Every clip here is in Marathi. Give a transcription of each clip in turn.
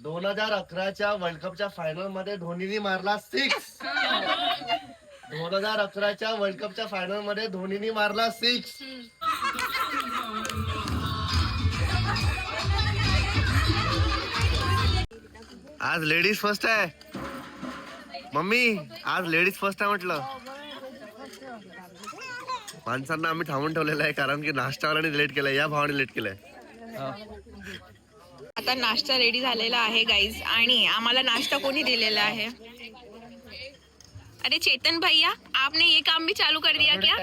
2011च्या वर्ल्ड कपच्या फायनल मध्ये धोनीने मारला 6. 2011च्या वर्ल्ड कपच्या फायनल मध्ये धोनीने मारला 6. आज लेडीज फर्स्ट आहे मम्मी, आज लेडीज फर्स्ट आहे म्हटलं. माणसांना आम्ही थांबून ठेवलेलं आहे कारण की नाश्तावाल्याने लेट केलाय, या भावाने लेट केलाय. आता नाश्ता रेडी झालेला आहे गाईज, आणि आम्हाला नाश्ता कोणी दिलेला है? अरे चेतन भैया, आपने ये काम भी चालू कर दिया क्या?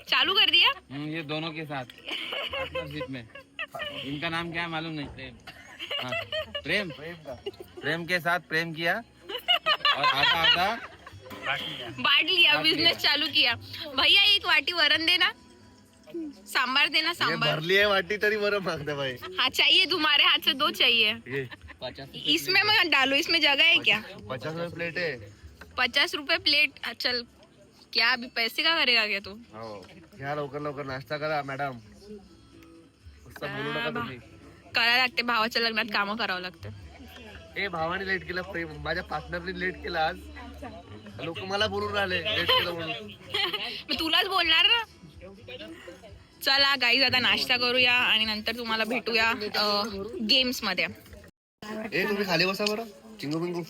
चालू कर दिया? ये दोनों के साथ में. इनका नाम क्या है मालूम नहीं. प्रेम. प्रेम के साथ प्रेम किया और आधा बांट लिया, बिजनेस चालू किया. भैया एक वाटी वरण देना, सांबार देना. सांबार भरली है वाटी तरी वरण मांगते भाई. हाँ चाहिए, तुम्हारे हाथ से 2 चाहिए. इसमें मैं डालू, इसमें जगह है क्या? 50 रुपए प्लेट है. 50 रुपए प्लेट. चल, क्या अभी पैसे का करेगा क्या तू? घ्या लवकर लवकर नाश्ता करा मॅडम. बोलू नका तुम्ही. करायला लागते, भावाच्या लग्नात कामं करावं लागतं. ए भावाने लेट केलं, प्रेम माझ्या पार्टनरने लेट केला आज. लोक मला बोलून राहिले लेट केलं म्हणून. मी तुलाच बोलणार ना. चला गाईज, आता नाश्ता करूया आणि नंतर तुम्हाला भेटूया गेम्स मध्ये. ए तुम्ही खाली बसा बरं, चिंगू बिंगू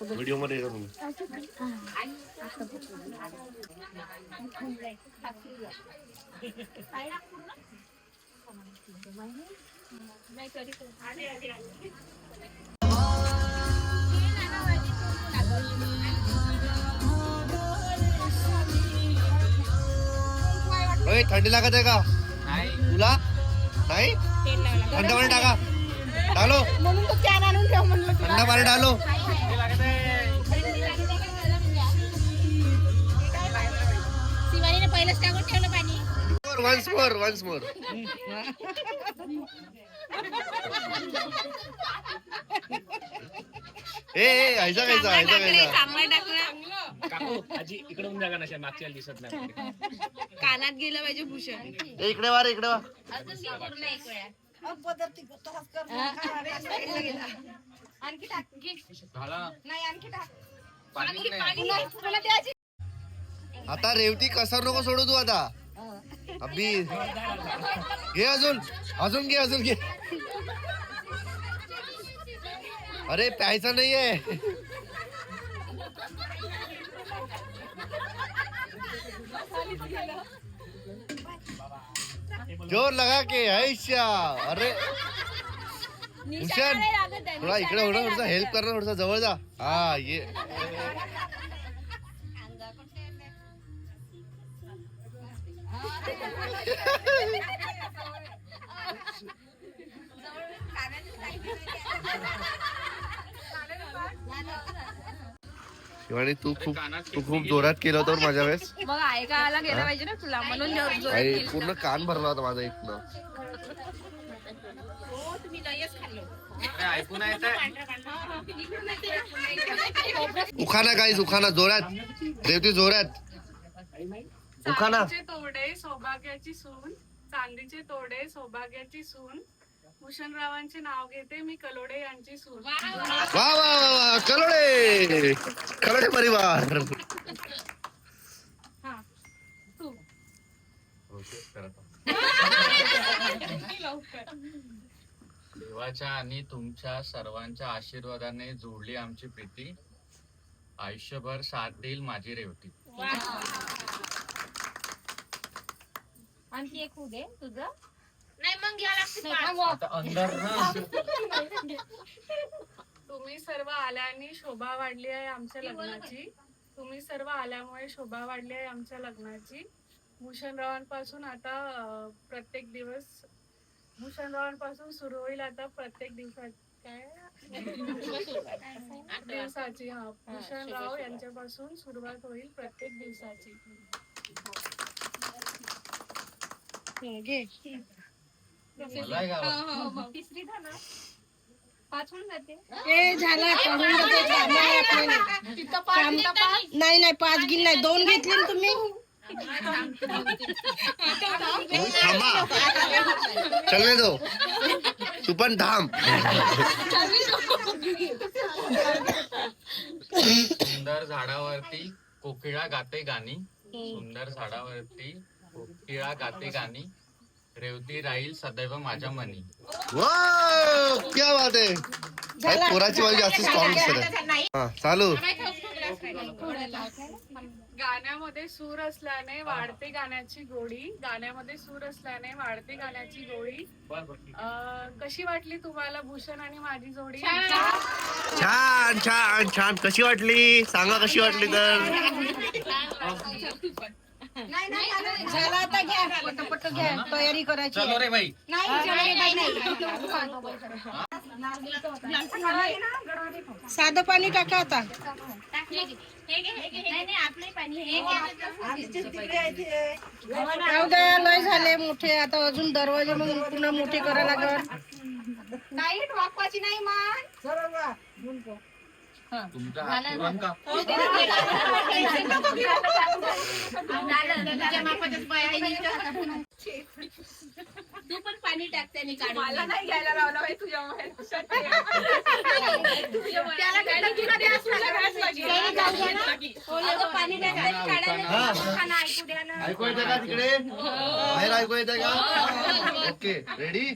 व्हिडिओ मध्ये येतो तुम्ही. थंडी लागत आहे का तुला? नाही, थंड पाणी टाका. डालो म्हणून तो कॅन आणून ठेव म्हणलं. थंड पाणी डालो. शिवानीने पहिलंच टाकून ठेवलं पाणी. Once more. ए ऐसा कैसा चांगला टाकला. आजी इकडून जागा नशा मागच्या दिसत नाही. कानात गेलं पाहिजे भूषण. इकडे वा. आणखी टाक. आता रेवती कसर नको सोडू तू आता. अभि घे, अजून घे. अरे प्यायचा नाहीये. जोर लगा के ऐशा. अरे भूषण थोडा इकडे हो ना, थोडसा हेल्प कर ना, थोडसा जवळ जा. हा ये. शिवानी तू खूप जोरात केलं होतं माझ्या वेळेस. मग ऐकायला गेला पाहिजे ना तुला, म्हणून पूर्ण कान भरला होता माझा इथनं. उखाना गाईस, उखाना जोरात. रेवती जोरात उखाना. तोडे सौभाग्याची सून, चांदीचे तोडे सौभाग्याची सून, भूषणरावांचे नाव घेते मी, कलोडे यांची सून. वा वा वा, कलोडे परिवार. देवाच्या आणि तुमच्या सर्वांच्या आशीर्वादाने जोडली आमची प्रीती. आयुष्यभर साथ देईल माझी रेवती. आणखी एक होऊ दे तुझं. नाही मग तुम्ही सर्व आल्याने शोभा वाढली आहे आमच्या लग्नाची. तुम्ही सर्व आल्यामुळे शोभा वाढली आहे आमच्या लग्नाची. भूषणरावांपासून आता प्रत्येक दिवस, भूषणरावांपासून सुरू होईल आता प्रत्येक दिवसाची. हा, भूषणराव यांच्यापासून सुरुवात होईल प्रत्येक दिवसाची. तिसरी झाला, 5 होऊन जाते. नाही 5 गिल नाही, 2 घेतले ना तुम्ही. थांबा, चलने दो. तू पण धाम. सुंदर झाडावरती कोकिळा गाते गाणी, सुंदर झाडावरती कोकिळा गाते गाणी, रेवती राहील सदैव माझ्या मनी. वाव, क्या बात आहे. भाई पोराची वाली जास्त स्ट्रॉंग आहे. हा चालू. गाण्यामध्ये सूर असल्याने वाढते गाण्याची गोडी, गाण्यामध्ये सूर असल्याने वाढते गाण्याची गोडी. कशी वाटली तुम्हाला भूषण आणि माझी जोडी? छान छान छान. कशी वाटली सांगा, कशी वाटली तर. झाला आता घ्या, पटपट घ्या, तयारी करायची. चलो रे भाई. साधं पाणी टाका आता. जाऊ द्या, लय झाले मोठे आता. अजून दरवाजे मग पुन्हा मोठे करा लागल. तुमचा हात पुरण का? तू पण पाणी टाकते आणि काढून. मला नाही घ्यायला लावला बाई तुझ्या अगं, पाणी टाकते आणि काढायला खाना ऐकू द्या ना. ऐकू येते का तिकडे बाहेर? ऐकू येते का? Okay ready.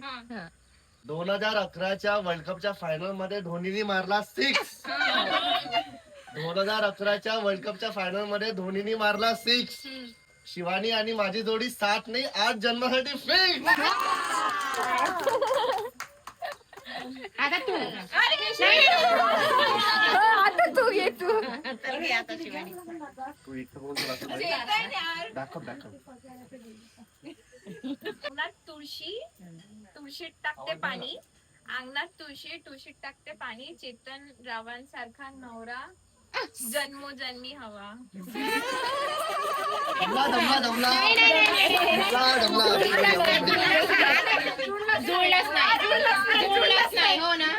2011च्या वर्ल्ड कपच्या फायनल मध्ये धोनीने मारला 6. 2011च्या वर्ल्ड कपच्या फायनल मध्ये धोनीने मारला 6. शिवानी आणि माझी जोडी 7 नाही 8 जन्मासाठी फिक्स. आता तू तू घे तू. तू इथं बोल तुला. दाखव दाखव. अंगणात तुळशी, तुळशीत टाकते पाणी. अंगणात तुळशी, तुळशीत टाकते पाणी. चेतन रावांसारखा नवरा जन्मोजन्मी हवा. दमला दमला दमला दमला जुळलंच नाही. हो ना.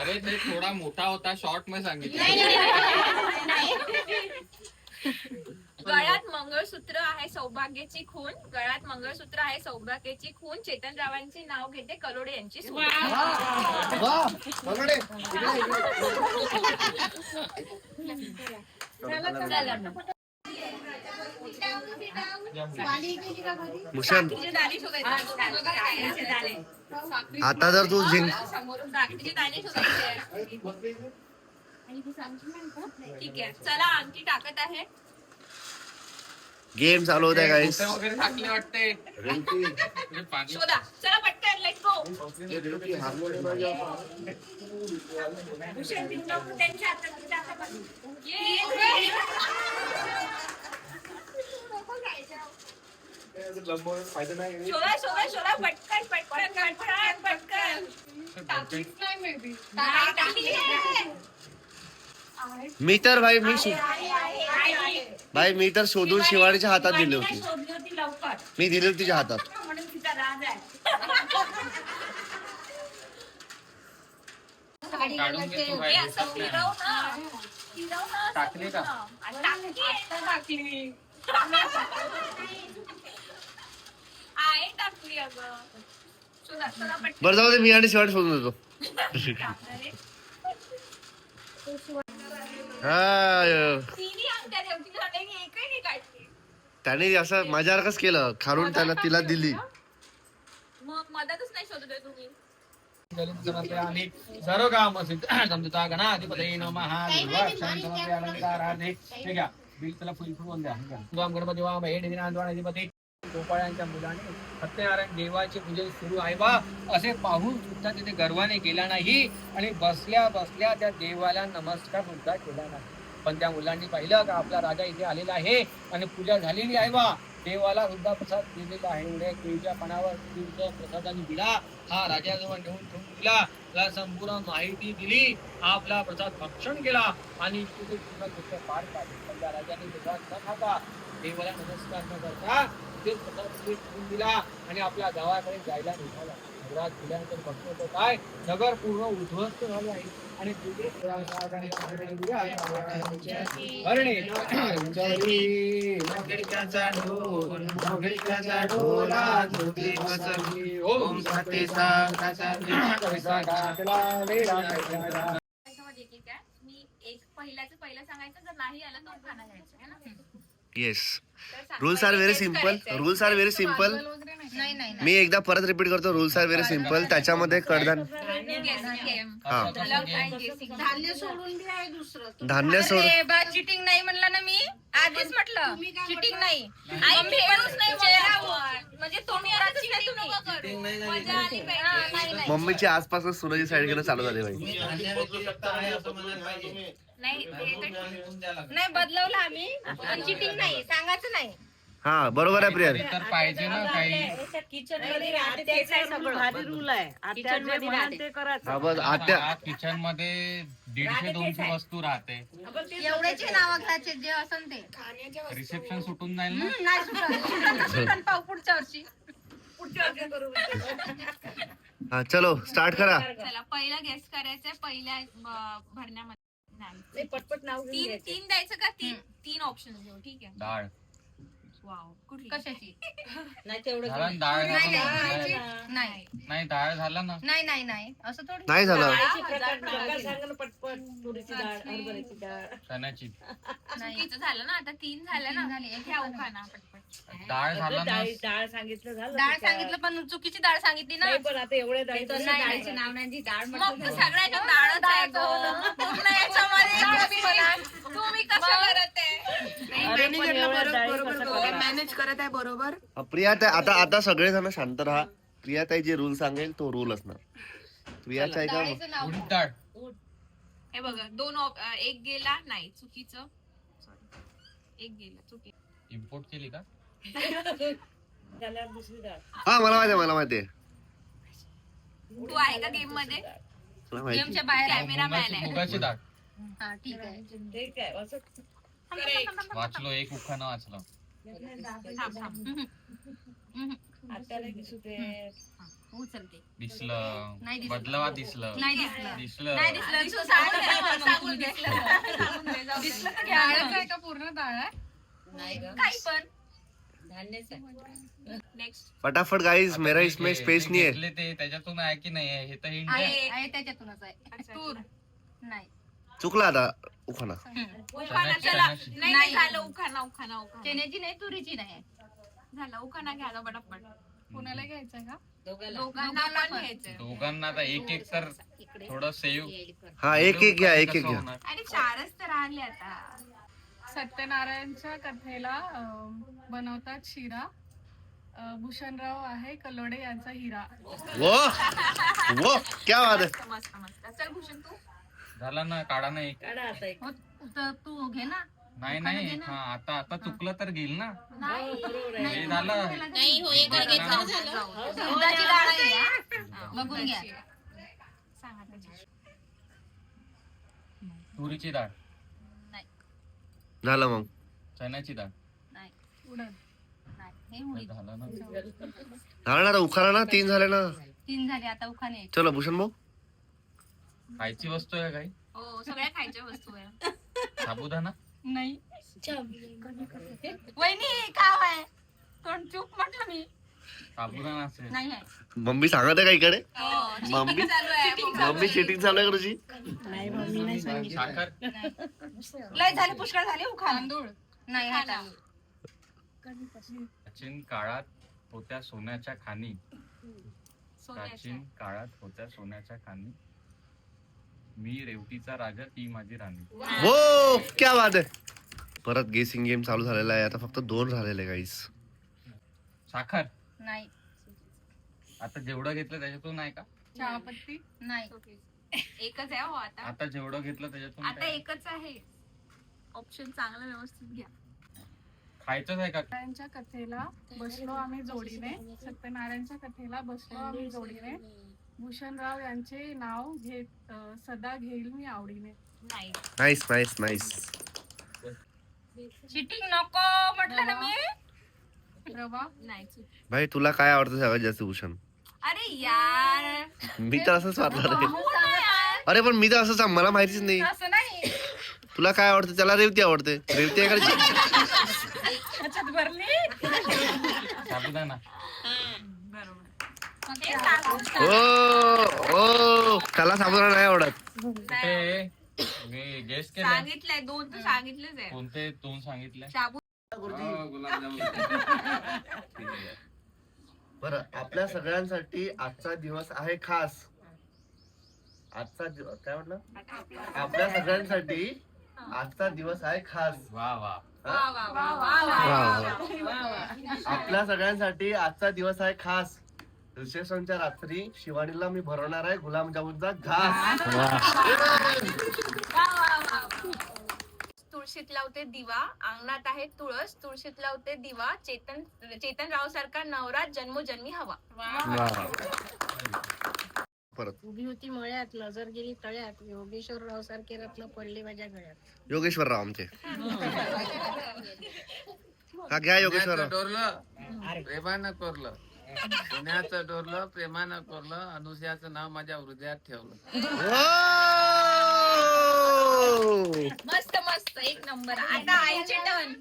अरे ते थोडा मोठा होता, शॉर्ट मध्ये सांगितलं. गळ्यात मंगळसूत्र आहे सौभाग्याची खून, गळ्यात मंगळसूत्र आहे सौभाग्याची खून. चेतन रावांचे नाव घेते कलोडे यांची सून. वा बघडे. भूषण आता जर तू जिंक ठीक आहे, चला अंगठी टाकत आहे. गेम चालू होता गाईस. कुठे वगैरे टाकले वाटते. अरे पाणी. शोधा, चला पटकन, लेट्स गो. शोधा शोधा शोधा, पटकन पटकन पटकन पटकन. टाकीच नाही मे बी. नाही टाकली. मी तर भाई भाई मी तर शोधून शिवानीच्या हातात दिली होती. शोधली होती लवकर मी दिली होती तिच्या हातात. म्हणून तिचा राज आहे. काढून घे तू हे भाई. असं फिरव ना, फिरव ना. टाकली का? टाकली आहे, टाकली अगं. शोधा, शोधा पटकन. बरं जाऊ दे, मी आणि शिवानी शोधून देतो. तिन्ही अंगठ्या देऊ, तिला नाही, एकही नाही काढली. त्याने असं मजारकच केलं, खालून त्याला तिला दिली. मग मदतच नाही शोधत आहे तुम्ही. आणि सर्व काम समजता गणाधिपती नमः अलंकाराने हे घ्या. बिल त्याला फुल फुलवून द्या. गणपती वाम हे अधिपती गोपाळांच्या मुलाने सत्यनारायण देवाचे पूजन सुरू आहे बा असे पाहून सुद्धा तिथे गर्वाने गेला नाही आणि बसल्या बसल्या त्या देवाला नमस्कार सुद्धा केला नाही. पण त्या मुलांनी पाहिलं का आपला राजा इथे आलेला आहे आणि पूजा झालेली आहे बा. देवाला सुद्धा प्रसाद दिलेला आहे. एवढ्या केळीच्या पानावर प्रसादाने दिला. हा राजाजवळ नेऊन ठेवून दिला. त्याला संपूर्ण माहिती दिली. आपला प्रसाद भक्षण केला आणि तिथे पूर्ण गोष्ट पार पाडली. पण त्या राजाने प्रसाद न खाता देवाला नमस्कार न करता ते प्रसाद ठेवून दिला आणि आपल्या गावाकडे जायला निघाला. शिवराज केल्यानंतर भक्त होतो काय नगर पूर्ण उद्ध्वस्त झाले आहे आणि ओम सातेसा त्याच्यामध्ये ठीक आहे मी एक पहिलं सांगायचं जर नाही आलं तर उखाणा घ्यायचा है ना येस तर सांग. Rules are very guess simple करायचंय. रूल्स आर व्हेरी सिम्पल नाही नाही मी एकदा परत रिपीट करतो रूल्स आर व्हेरी सिम्पल त्याच्यामध्ये कडधान Guessing game. हा Love and guessing. धान्य सोडून बी आहे दुसरं धान्य सोड चिटिंग नाही म्हणलं ना मी आधीच म्हटलं तुम्ही काय चिटिंग नाही आई मम्मी खेळूच नाही चेहरा बोलत. म्हणजे तुम्ही आता cheating नको करू. मजा आली पाहिजे. मम्मीची आसपासून सुनाची साईड घेणं चालू झाले बाई नाही ते तर नाही बदलवलं आम्ही पण चिटिंग नाही सांगायचं नाही हा बरोबर आहे प्रिया तर पाहिजे ना काही हा बस आत्या किचन मध्ये 150-200 वस्तू राहते एवढ्याचे नाव घ्यायचे जे असन ते रिसेप्शन सुटून जाईल ना नाही सुटत पाहू पुढच्या वर्षी हा चलो स्टार्ट करा चला पहिला गेस करायचंय पहिल्या भरण्यामध्ये नाही. तीन द्यायचं का तीन ऑप्शन घेऊ ठीक आहे डाळ वाव कुठली कशाची झाला ना, डाळ झाला. नाही नाही डाळ झाला ना नाही नाही नाही असं थोडी नाही झालं चण्याची नाही चुकीचं झालं ना आता तीन झालं ना झाले. घ्या उखाणा पटपट डाळ झाला ना डाळ सांगितलं पण चुकीची डाळ सांगितली ना डाळीचे नाव नाही डाळ मग तर सगळ्याच्या डाळच आहे गं. पूर्ण याच्यामध्ये तुम्ही कसं करत आहे मॅनेज करत आहे बरोबर प्रिया ताई आता सगळे जण शांत राहा प्रिया ताई जे रूल सांगेल तो रूल असणार प्रियाचा आहे का डाळीचं नाव उडीद डाळ हे बघा एक गेला नाही चुकीचं सॉरी एक गेला चुकी इम्पोर्ट केली का हा मला माहिती आहे तू आहे का गेम मध्ये तुला माहिती गेमच्या बाहेर आहे. कॅमेरा मॅन आहे मुगाची डाळ हा ठीक आहे वाचलो एक उखाणं वाचलं थांब थांब उचलते दिसलं नाही दिसलं. बदलवा दिसलं नाही दिसलं दिसलं नाही दिसलं दिसलं, सांगून दे ना, सांगून दे. सांगून दे, जाऊ दे. दिसलं तर डाळच घ्या आहे का पूर्ण डाळ आहे काही पण नेक्स्ट फटाफट गाइस मेरा इसमें जे- स्पेस जे नहीं है घेतले ते त्याच्यातून आहे की नाही आहे हे तर हिंट आहे. आहे आहे त्याच्यातूनच आहे तूर नाही चुकला आता उखाणा उखाणा चण्याची- चला चण्याची. नाही नाही झालं उखाणा चण्याची नाही तुरीची नाही झालं उखाणा घ्या गं पटापट पुण्याला घ्यायचंय का दोघांना पण घ्यायचंय दोघांना आता एक एक तर थोडं सेव हा एक एक घ्या एक एक घ्या अरे चारच तर राहिले आता सत्यनारायणच्या कथेला बनवतात शिरा भूषणराव आहे कलोडे यांचा हिरा वो क्या बात है मस्त मस्त चल भूषण तू झाला ना काढा ना एक हो, तर तू घे ना नाही नाही हा आता चुकलं तर घेईल ना नाही हे झालं नाही हो एक दुधाची डाळ आहे हा. बघून घ्या सांग आता जी. तुरीची डाळ नाही झालं मग चण्याची डाळ नाही उडद नाही हे उडीद झालं ना झालं ना उखाणा ना 3 झाले ना 3 झाले आता उखाणे चलो भूषण भाऊ खायची वस्तू आहे काही हो सगळ्या खायच्या वस्तू आहे साबुदाणा नाही वहिनी काय आहे कोण चूक म्हटलं मी साबुदाणा असेल नाही आहे मम्मी सांगत आहे का इकडे हो मम्मी cheating चालू आहे मम्मी चिटिंग चालू आहे करूची साखर लय झाले पुष्कळ झाले उखाणे तांदूळ नाही हा तांदूळ. प्राचीन काळात होत्या सोन्याच्या खाणी सोन्याच्या प्राचीन काळात होत्या सोन्याच्या खाणी मी रेवतीचा राजा ती माझी राणी वो क्या बात है परत गेसिंग गेम चालू झालेला आहे आता फक्त 2 राहिलेले गाईस साखर नाही आता जेवढं घेतलं त्याच्यातून नाही का चहापत्ती नाही एकच आहे हो आता आता जेवढं घेतलं त्याच्यातून आता काय? एकच आहे ऑप्शन चांगला व्यवस्थित घ्या खायचंच आहे का सत्यनारायणच्या कथेला बसलो आम्ही जोडीने सत्यनारायणच्या कथेला बसलो आम्ही जोडीने भूषणराव यांचे नाव घेत सदा घेईल मी आवडीने नाही नाईस नाईस नाईस चिटिंग नको म्हटलं ना मी रवा नाही चूक. भाई तुला काय आवडतं सगळ्यात जास्त भूषण अरे यार मी तर असंच वाटणार आहे. हो ना यार. अरे पण मी तर असं सांग, मला माहितीच नाही. असं नाही तुला काय आवडतं? त्याला रेवती आवडते. रेवती आहे का? साबुदाणा. हे सांगू. ओ त्याला साबुदाणा नाही आवडत. कुठे मी गेस केलं. सांगितलंय 2 तर सांगितलेच आहे. कोणते 2 सांगितले? शाबू गुलाबजामुन. बरं, आपल्या सगळ्यांसाठी आजचा दिवस आहे खास. आजचा दिवस काय म्हटलं? आपल्या सगळ्यांसाठी आजचा दिवस आहे खास. वा वा. वा वा वा वा वा. आपल्या सगळ्यांसाठी आजचा दिवस आहे खास. रिसेप्शनच्या रात्री शिवानीला मी भरवणार आहे गुलाबजामुनचा घास. तुळशीत लावते दिवा, अंगणात आहे तुळस, तुळशीत लावते दिवा, चेतन राव सारखा नवरा जन्मोजन्मी हवा. परत उभी होती मळ्यात, नजर गेली तळ्यात, योगेश्वरराव सारखे रत्न पडले माझ्या गळ्यात. योगेश्वरराव आमचे. हा घ्या योगेश्वरराव. डोरलं प्रेमानं कोरलं, पुण्याचं डोरलं प्रेमानं कोरलं, अनुसयाचं नाव माझ्या हृदयात ठेवलं. मस्त मस्त, एक नंबर. आता आईचे टर्न.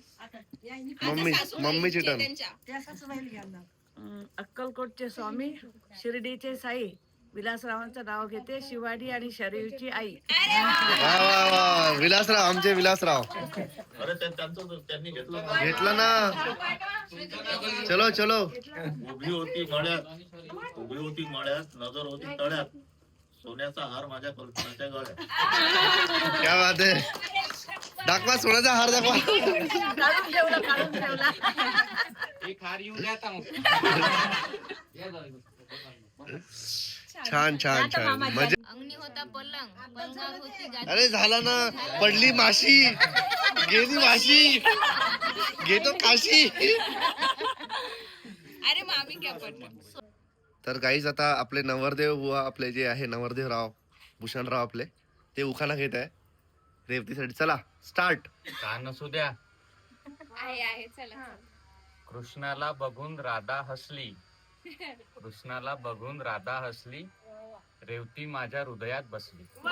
मम्मीची टर्न. अक्कलकोटचे स्वामी, शिर्डीचे साई, विलासरावांचं नाव घेते, शिवानी आणि शरीरची आई. वा वा वा, विलासराव आमचे विलासराव. घेतलं ना. चलो चलो. उभी होती मळ्यात, नजर होती तळ्यात, सोन्याचा हार माझ्या कल्पनाच्या गळ्यात. क्या बात आहे. दाखवा सोन्याचा हार दाखवा. काढून ठेवला. एक हार येऊ द्या आता. छान छान छान. मजा. अंगणी होता पलंग, पलंगावर होती गादी. अरे झाला ना. पडली माशी, गेली माशी, घेतो काशी. अरे मामी क्या पडलं. तर गाईज आता आपले नवरदेव बुवा, आपले जे आहे नवरदेव राव, भूषणराव आपले, ते उखाणा घेत आहे रेवतीसाठी. चला स्टार्ट. कान असू द्या. आहे चला. कृष्णाला बघून राधा हसली, कृष्णाला बघून राधा हसली, रेवती माझ्या हृदयात बसली. वा.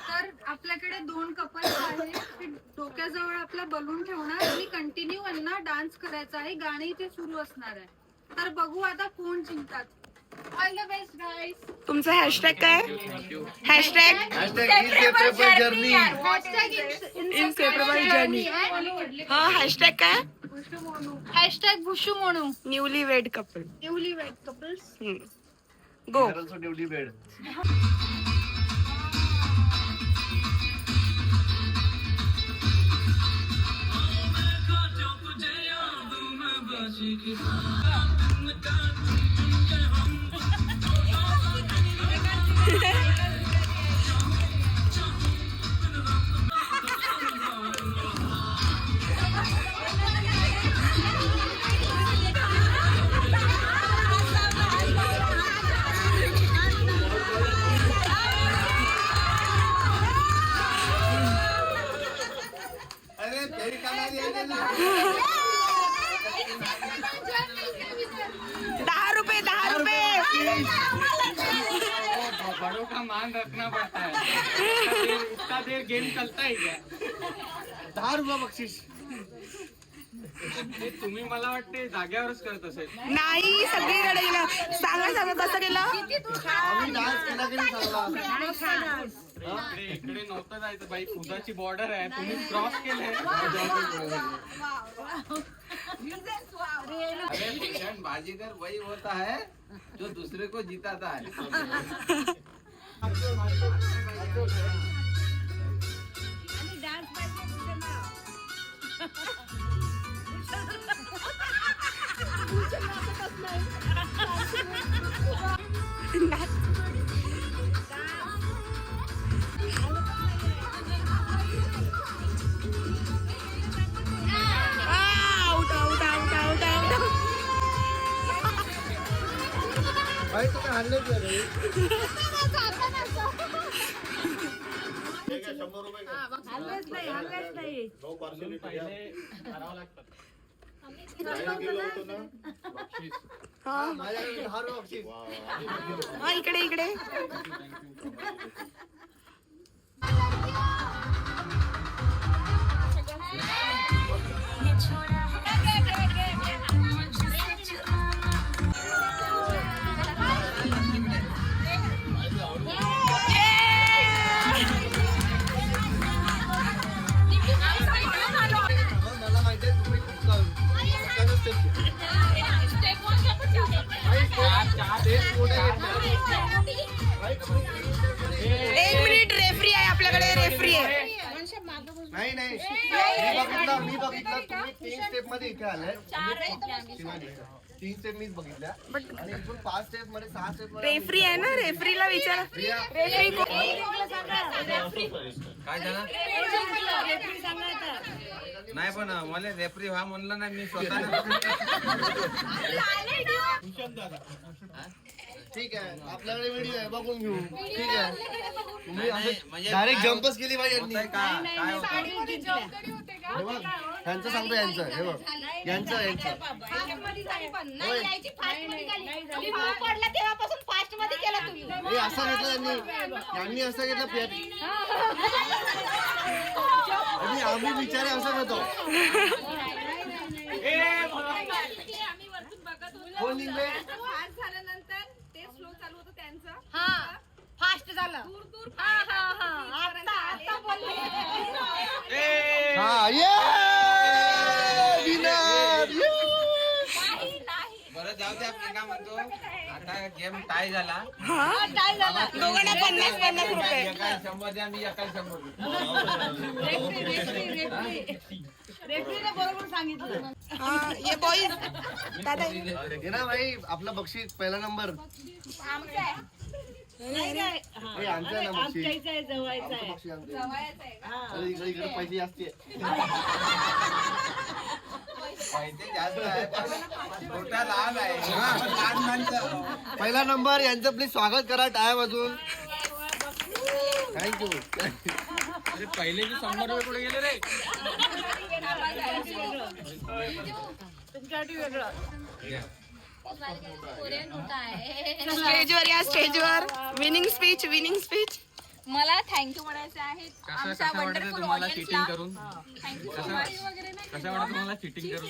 तर आपल्याकडे 2 कपल्स आहेत. ते डोक्याजवळ आपला बलून ठेवणार आणि कंटिन्यू यांना डान्स करायचा आहे. गाणे इथे सुरू असणार आहे. तर बघू आता कोण जिंकतात. All the best guys. तुमचा हॅशटॅग काय? Hashtag journey. Inseparable journey. हा हॅशटॅग काय? हॅशटॅग भुशू म्हणू. Newly wed couple. Newly wed couples. Go. Bed. बड़ों का मान रखना पड़ता है. इतना देर गेम चलता है क्या? 10 रुपये बक्षीस. हे तुम्ही मला वाटते जाग्यावरच करत असेल. नाही सगळीकडे गेलं. सांगा कसं केलं? आम्ही डान्स केला की नाही चांगला. इकडे नव्हतं जायचं बाई, पुदाची बॉर्डर आहे, तुम्ही क्रॉस केलंय. अरे भूषण, बाजीगर वही होता है जो दूसरे को जिताता है. ₹100 घ्या. नो पार्सलिटी घ्या. जायला गेलो होतो ना बक्षीस. हा, माझ्याकडे 10 रुपये बक्षीस. वा, हा इकडे इकडे मला माहितीये तुम्ही खूप कष्टानं step घेतले. Step मोठे घेतले. एक मिनिट रेफरी आहे आपल्याकडे रेफरी आहे नाही नाही मी बघितलं तुम्ही 3 स्टेप मध्ये इथे आलाय. 3 स्टेप मीच बघितल्या आणि इथून 5 स्टेप मध्ये 6 स्टेप मध्ये रेफरी आहे ना रेफरीला विचारा रेफरी काय झालं नाही पण मला रेफरी व्हा म्हणलं नाही मी स्वतः ठीक आहे आपल्याकडे व्हिडिओ आहे बघून घेऊ ठीक आहे तुम्ही नाही, म्हणजे डायरेक्ट काय जंपच केली पाहिजे यांनी. काय होतं हे बघ यांचं सांगतो यांचं हे बघ यांचं होय. तेव्हापासून फास्ट मध्ये केला तुम्ही हे असं घेतलं यांनी असं घेतलं आणि आम्ही बिचारे असं घेतो कोण निघले झाल्यानंतर ते स्लो चालू होतं त्यांचं हा फास्ट झालं आता बोलले हा ये विनर बरं जाऊ दे आपण काय म्हणतो आता गेम टाय झाला दोघांना 50-50 रुपये एका 100 द्या मी एका 100 रेफरीने बरोबर सांगितलं हा ये बॉईज दादा हे ना भाई आपला बक्षीस पहिला नंबर हे आमचं आहे ना बक्षीस आमच्या आहे जवळचा आहे बक्षीस आमचं. इकडे पैसे जास्ती आहे. पैसे जास्त आहे पण छोटा लहान आहे लहान माणसं पहिला नंबर यांचं प्लीज स्वागत करा टाळ्या वाजून थँक्यू अरे पहिले जे 100 रुपये कुठे गेले रे तुमच्यासाठी वेगळं स्टेजवर या स्टेजवर विनिंग स्पीच मला थँक्यू म्हणायचं आहे आमच्या कसं वाटतं वंडरफुल तुम्हाला ऑडियन्सला चिटिंग करून थँक्यू कसं वाटतं तुम्हाला चिटिंग करून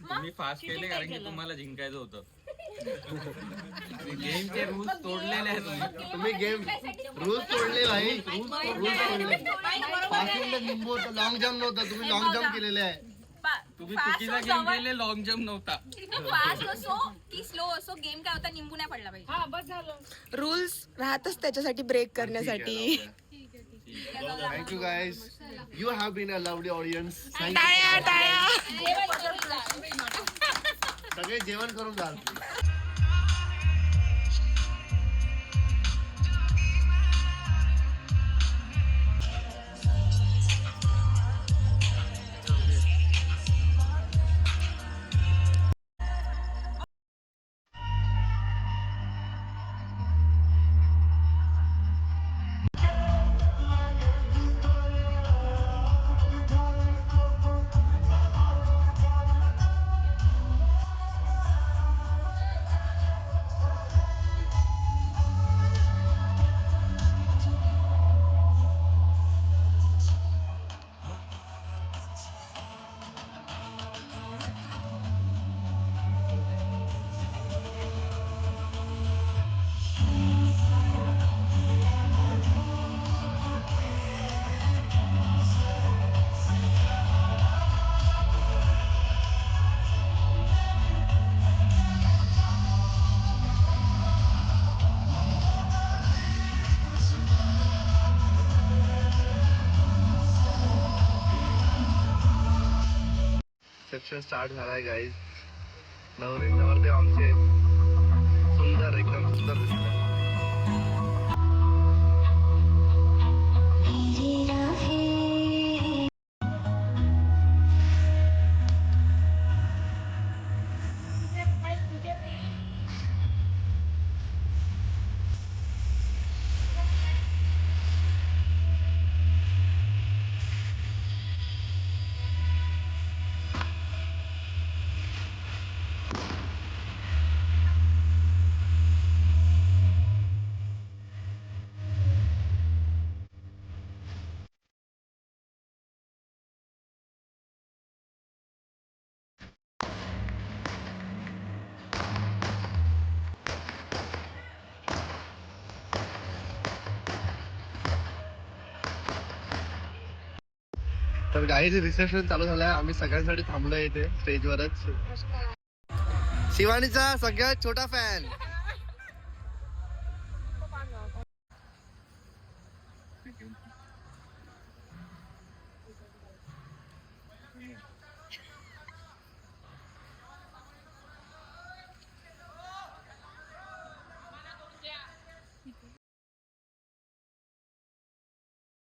तुम्ही फास्ट केले कारण की तुम्हाला जिंकायचं होतं गेमचे रूल्स तोडलेले आहेत तुम्ही तुम्ही गेम रूल्स तोडले भाई रूल्स तोडले पासिंग लिंबू होतं लॉंग जम्प नव्हतं तुम्ही लॉंग जम्प केलेले आहे तुम्ही चुकीचा गेम केले लॉंग जम्प नव्हता फास्ट असो की स्लो असो गेम काय होता निंबू नाही पडला पाहिजे हा बस झालं रूल्स राहतच त्याच्यासाठी ब्रेक करण्यासाठी thank you guys you have been a lovely audience टाळ्या टाळ्या सगळे जेवण करून जाल सेक्शन स्टार्ट झालाय गाईज नवरी नवरदेव आमचे सुंदर एकदम सुंदर दिसतात तर गाईचे रिसेप्शन चालू झालंय. आम्ही सगळ्यांसाठी थांबलोय इथे स्टेजवरच. शिवानीचा सगळ्यात छोटा फॅन.